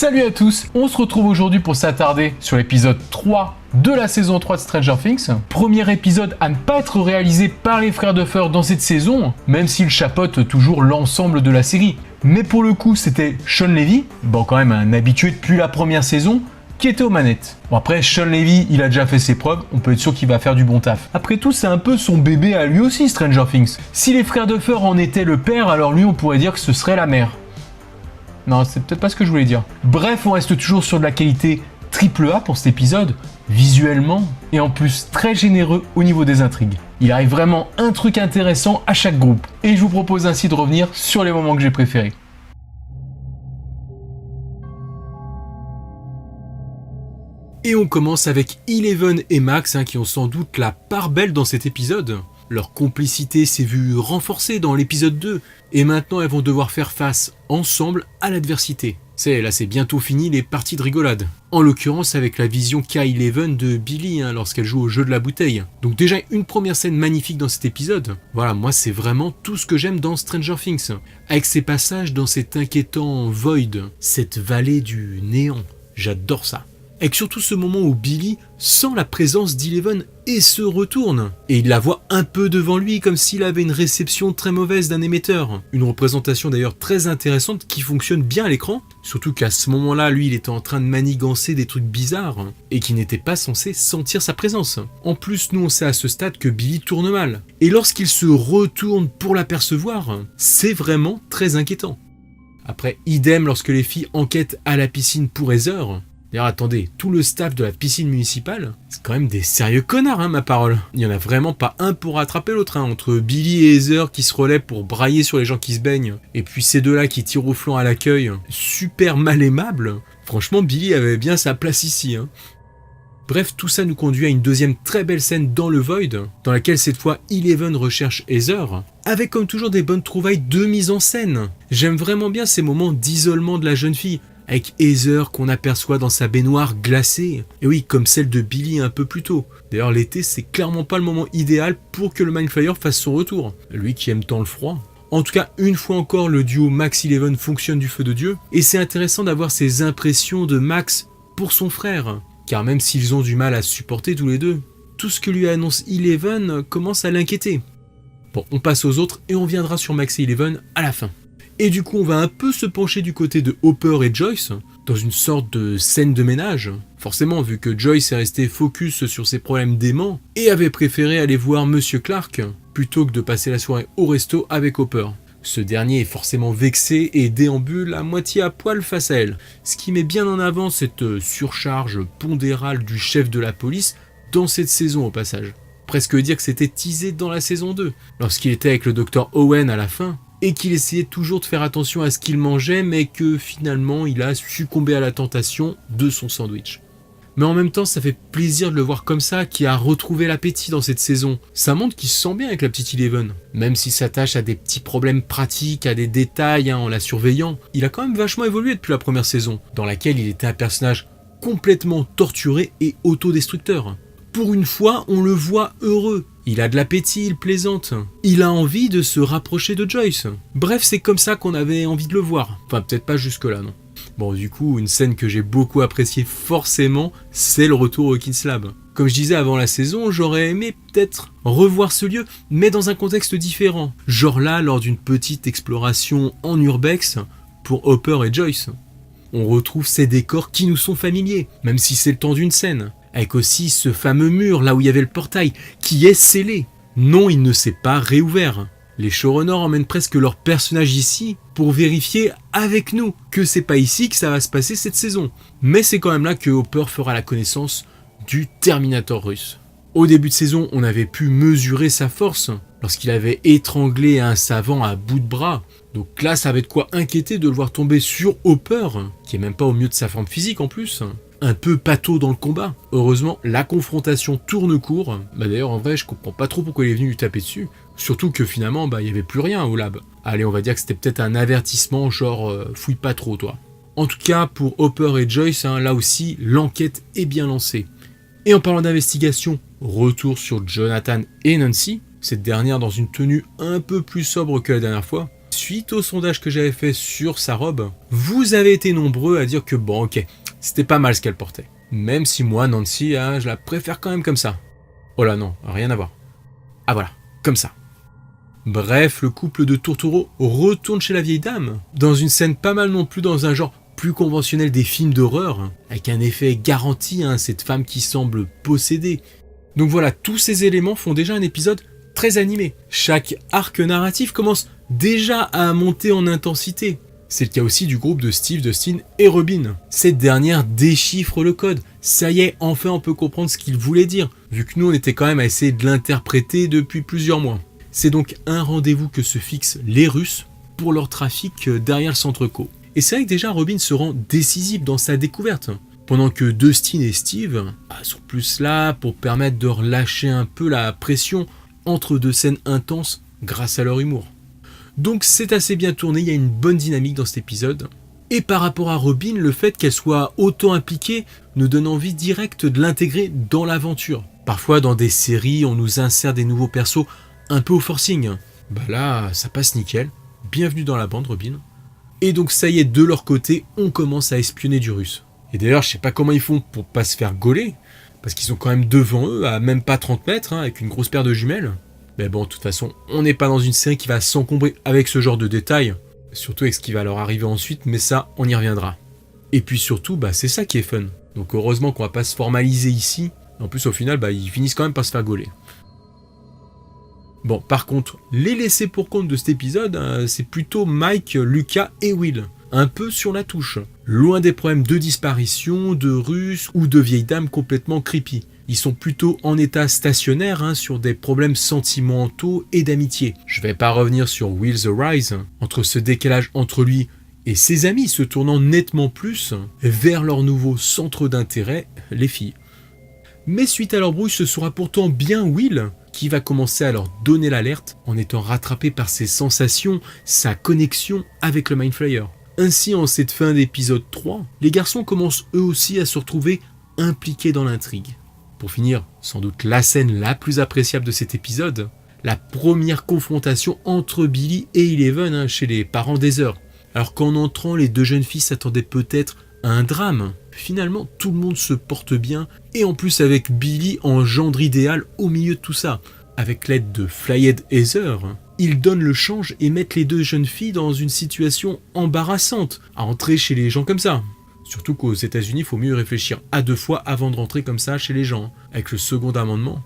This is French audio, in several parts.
Salut à tous, on se retrouve aujourd'hui pour s'attarder sur l'épisode 3 de la saison 3 de Stranger Things. Premier épisode à ne pas être réalisé par les frères Duffer dans cette saison, même s'ils chapeautent toujours l'ensemble de la série. Mais pour le coup, c'était Sean Levy, quand même un habitué depuis la première saison, qui était aux manettes. Bon après, Sean Levy, il a déjà fait ses preuves, on peut être sûr qu'il va faire du bon taf. Après tout, c'est un peu son bébé à lui aussi, Stranger Things. Si les frères Duffer en étaient le père, alors lui, on pourrait dire que ce serait la mère. Non, c'est peut-être pas ce que je voulais dire. Bref, on reste toujours sur de la qualité AAA pour cet épisode, visuellement, et en plus très généreux au niveau des intrigues. Il arrive vraiment un truc intéressant à chaque groupe, et je vous propose ainsi de revenir sur les moments que j'ai préférés. Et on commence avec Eleven et Max, qui ont sans doute la part belle dans cet épisode. Leur complicité s'est vue renforcée dans l'épisode 2, et maintenant elles vont devoir faire face ensemble à l'adversité. Là c'est bientôt fini les parties de rigolade. En l'occurrence avec la vision qu'a Eleven de Billy lorsqu'elle joue au jeu de la bouteille. Donc déjà une première scène magnifique dans cet épisode. Voilà, moi c'est vraiment tout ce que j'aime dans Stranger Things. Avec ces passages dans cet inquiétant void, cette vallée du néant. J'adore ça. Avec surtout ce moment où Billy sent la présence d'Eleven et se retourne. Et il la voit un peu devant lui comme s'il avait une réception très mauvaise d'un émetteur. Une représentation d'ailleurs très intéressante qui fonctionne bien à l'écran. Surtout qu'à ce moment-là, lui, il était en train de manigancer des trucs bizarres et qui n'était pas censé sentir sa présence. En plus, nous on sait à ce stade que Billy tourne mal. Et lorsqu'il se retourne pour l'apercevoir, c'est vraiment très inquiétant. Après, idem lorsque les filles enquêtent à la piscine pour Heather. D'ailleurs, attendez, tout le staff de la piscine municipale, c'est quand même des sérieux connards, ma parole. Il n'y en a vraiment pas un pour rattraper l'autre, entre Billy et Heather qui se relaient pour brailler sur les gens qui se baignent, et puis ces deux-là qui tirent au flanc à l'accueil, super mal aimables. Franchement, Billy avait bien sa place ici. Bref, tout ça nous conduit à une deuxième très belle scène dans le Void, dans laquelle cette fois Eleven recherche Heather, avec comme toujours des bonnes trouvailles de mise en scène. J'aime vraiment bien ces moments d'isolement de la jeune fille, avec Heather qu'on aperçoit dans sa baignoire glacée. Et oui, comme celle de Billy un peu plus tôt. D'ailleurs, l'été, c'est clairement pas le moment idéal pour que le Mindflayer fasse son retour. Lui qui aime tant le froid. En tout cas, une fois encore, le duo Max-Eleven fonctionne du feu de Dieu. Et c'est intéressant d'avoir ces impressions de Max pour son frère. Car même s'ils ont du mal à se supporter tous les deux, tout ce que lui annonce Eleven commence à l'inquiéter. Bon, on passe aux autres et on viendra sur Max et Eleven à la fin. Et du coup, on va un peu se pencher du côté de Hopper et Joyce, dans une sorte de scène de ménage. Forcément, vu que Joyce est resté focus sur ses problèmes d'aimant, et avait préféré aller voir Monsieur Clark, plutôt que de passer la soirée au resto avec Hopper. Ce dernier est forcément vexé et déambule à moitié à poil face à elle, ce qui met bien en avant cette surcharge pondérale du chef de la police dans cette saison au passage. Presque dire que c'était teasé dans la saison 2, lorsqu'il était avec le Dr Owen à la fin, et qu'il essayait toujours de faire attention à ce qu'il mangeait, mais que finalement il a succombé à la tentation de son sandwich. Mais en même temps, ça fait plaisir de le voir comme ça, qui a retrouvé l'appétit dans cette saison. Ça montre qu'il se sent bien avec la petite Eleven. Même s'il s'attache à des petits problèmes pratiques, à des détails en la surveillant, il a quand même vachement évolué depuis la première saison, dans laquelle il était un personnage complètement torturé et autodestructeur. Pour une fois, on le voit heureux. Il a de l'appétit, il plaisante. Il a envie de se rapprocher de Joyce. Bref, c'est comme ça qu'on avait envie de le voir. Enfin, peut-être pas jusque-là, non. Bon, du coup, une scène que j'ai beaucoup appréciée forcément, c'est le retour au Kids Lab. Comme je disais avant la saison, j'aurais aimé peut-être revoir ce lieu, mais dans un contexte différent. Genre là, lors d'une petite exploration en urbex pour Hopper et Joyce. On retrouve ces décors qui nous sont familiers, même si c'est le temps d'une scène. Avec aussi ce fameux mur, là où il y avait le portail, qui est scellé. Non, il ne s'est pas réouvert. Les showrunners emmènent presque leur personnage ici pour vérifier avec nous que c'est pas ici que ça va se passer cette saison. Mais c'est quand même là que Hopper fera la connaissance du Terminator russe. Au début de saison, on avait pu mesurer sa force lorsqu'il avait étranglé un savant à bout de bras. Donc là, ça avait de quoi inquiéter de le voir tomber sur Hopper, qui est même pas au mieux de sa forme physique en plus. Un peu pâteau dans le combat. Heureusement, la confrontation tourne court. D'ailleurs, en vrai, je comprends pas trop pourquoi il est venu lui taper dessus. Surtout que finalement, il y avait plus rien au lab. Allez, on va dire que c'était peut-être un avertissement, genre fouille pas trop, toi. En tout cas, pour Hopper et Joyce, là aussi, l'enquête est bien lancée. Et en parlant d'investigation, retour sur Jonathan et Nancy. Cette dernière dans une tenue un peu plus sobre que la dernière fois. suite au sondage que j'avais fait sur sa robe, vous avez été nombreux à dire que bon ok, c'était pas mal ce qu'elle portait. Même si moi, Nancy, je la préfère quand même comme ça. Oh là non, rien à voir. Ah voilà, comme ça. Bref, le couple de tourtereaux retourne chez la vieille dame, dans une scène pas mal non plus dans un genre plus conventionnel des films d'horreur, avec un effet garanti, cette femme qui semble possédée. Donc voilà, tous ces éléments font déjà un épisode très animé. Chaque arc narratif commence déjà à monter en intensité. C'est le cas aussi du groupe de Steve, Dustin et Robin. Cette dernière déchiffre le code. Ça y est, enfin on peut comprendre ce qu'il voulait dire, vu que nous on était quand même à essayer de l'interpréter depuis plusieurs mois. C'est donc un rendez-vous que se fixent les Russes pour leur trafic derrière le centre Co. Et c'est vrai que déjà Robin se rend décisif dans sa découverte, pendant que Dustin et Steve sont plus là pour permettre de relâcher un peu la pression entre deux scènes intenses grâce à leur humour. Donc c'est assez bien tourné, il y a une bonne dynamique dans cet épisode. Et par rapport à Robin, le fait qu'elle soit autant impliquée nous donne envie directe de l'intégrer dans l'aventure. Parfois dans des séries, on nous insère des nouveaux persos un peu au forcing. Bah là, ça passe nickel. Bienvenue dans la bande, Robin. Et donc ça y est, de leur côté, on commence à espionner du russe. Et d'ailleurs, je sais pas comment ils font pour pas se faire gauler, parce qu'ils sont quand même devant eux, à même pas 30 mètres, avec une grosse paire de jumelles. Mais bon, de toute façon, on n'est pas dans une série qui va s'encombrer avec ce genre de détails, surtout avec ce qui va leur arriver ensuite, mais ça, on y reviendra. Et puis surtout, c'est ça qui est fun. Donc heureusement qu'on va pas se formaliser ici. En plus, au final, ils finissent quand même par se faire gauler. Bon, par contre, les laissés pour compte de cet épisode, c'est plutôt Mike, Lucas et Will. Un peu sur la touche. Loin des problèmes de disparition, de Russes ou de vieilles dames complètement creepy. Ils sont plutôt en état stationnaire sur des problèmes sentimentaux et d'amitié. Je vais pas revenir sur Will the Rise, entre ce décalage entre lui et ses amis se tournant nettement plus vers leur nouveau centre d'intérêt, les filles. Mais suite à leur brouille, ce sera pourtant bien Will qui va commencer à leur donner l'alerte en étant rattrapé par ses sensations, sa connexion avec le Mind Flayer. Ainsi, en cette fin d'épisode 3, les garçons commencent eux aussi à se retrouver impliqués dans l'intrigue. Pour finir, sans doute la scène la plus appréciable de cet épisode, la première confrontation entre Billy et Eleven chez les parents d'Heather. Alors qu'en entrant, les deux jeunes filles s'attendaient peut-être à un drame. Finalement, tout le monde se porte bien, et en plus avec Billy en gendre idéal au milieu de tout ça. Avec l'aide de Flyhead Heather, ils donnent le change et mettent les deux jeunes filles dans une situation embarrassante à entrer chez les gens comme ça. Surtout qu'aux États-Unis, il faut mieux réfléchir à 2 fois avant de rentrer comme ça chez les gens, avec le second amendement.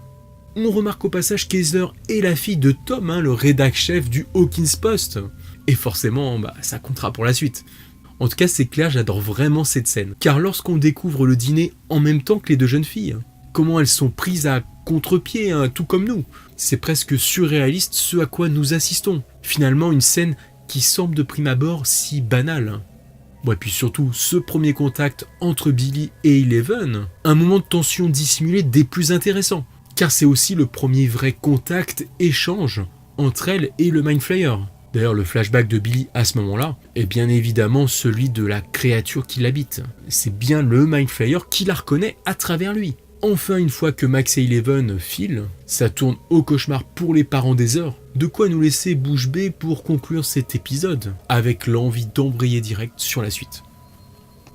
On remarque au passage qu'Heather est la fille de Tom, le rédac-chef du Hawkins Post. Et forcément, ça comptera pour la suite. En tout cas, c'est clair, j'adore vraiment cette scène. Car lorsqu'on découvre le dîner en même temps que les deux jeunes filles, comment elles sont prises à contre-pied, tout comme nous, c'est presque surréaliste ce à quoi nous assistons. Finalement, une scène qui semble de prime abord si banale. Bon, et puis surtout, ce premier contact entre Billy et Eleven, un moment de tension dissimulée des plus intéressants. Car c'est aussi le premier vrai contact, échange, entre elle et le Mind Flayer. D'ailleurs, le flashback de Billy à ce moment-là est bien évidemment celui de la créature qui l'habite. C'est bien le Mind Flayer qui la reconnaît à travers lui. Enfin, une fois que Max et Eleven filent, ça tourne au cauchemar pour les parents d'Heather. De quoi nous laisser bouche bée pour conclure cet épisode, avec l'envie d'embrayer direct sur la suite.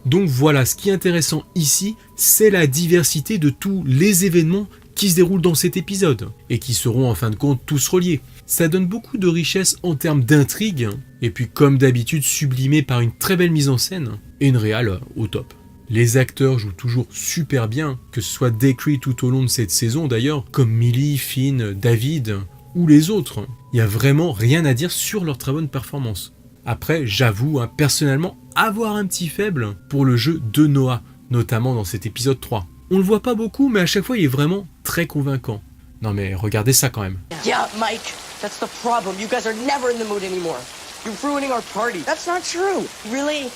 Donc voilà, ce qui est intéressant ici, c'est la diversité de tous les événements qui se déroulent dans cet épisode, et qui seront en fin de compte tous reliés. Ça donne beaucoup de richesse en termes d'intrigue, et puis comme d'habitude sublimé par une très belle mise en scène, et une réal au top. Les acteurs jouent toujours super bien, que ce soit décrit tout au long de cette saison d'ailleurs, comme Millie, Finn, David, ou les autres. Il n'y a vraiment rien à dire sur leur très bonne performance. Après, j'avoue personnellement avoir un petit faible pour le jeu de Noah, notamment dans cet épisode 3. On le voit pas beaucoup, mais à chaque fois il est vraiment très convaincant. Non mais regardez ça quand même. Yeah, Mike, that's the problem. You guys are never in the mood anymore. You're ruining our party. That's not true. Really?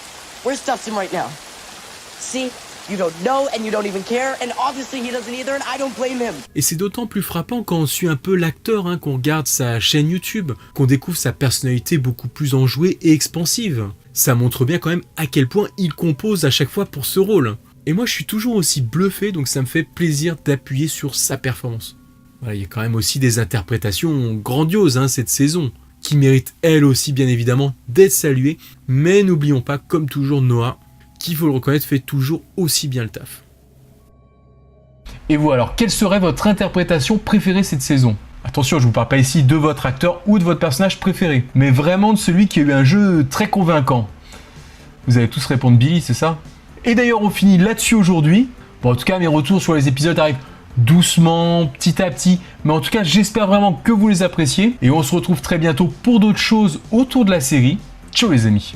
Where's Dustin right now? See? You don't know and you don't even care, and obviously he doesn't either, and I don't blame him. Et c'est d'autant plus frappant quand on suit un peu l'acteur, qu'on regarde sa chaîne YouTube, qu'on découvre sa personnalité beaucoup plus enjouée et expansive. Ça montre bien quand même à quel point il compose à chaque fois pour ce rôle. Et moi je suis toujours aussi bluffé, donc ça me fait plaisir d'appuyer sur sa performance. Voilà, il y a quand même aussi des interprétations grandioses cette saison, qui mérite elle aussi bien évidemment d'être saluée, mais n'oublions pas comme toujours Noah, qu'il faut le reconnaître fait toujours aussi bien le taf. Et vous alors, quelle serait votre interprétation préférée cette saison ? Attention, je vous parle pas ici de votre acteur ou de votre personnage préféré, mais vraiment de celui qui a eu un jeu très convaincant. Vous allez tous répondre Billy, c'est ça ? Et d'ailleurs, on finit là-dessus aujourd'hui. Bon, en tout cas, mes retours sur les épisodes arrivent doucement, petit à petit, mais en tout cas, j'espère vraiment que vous les appréciez. Et on se retrouve très bientôt pour d'autres choses autour de la série. Ciao les amis!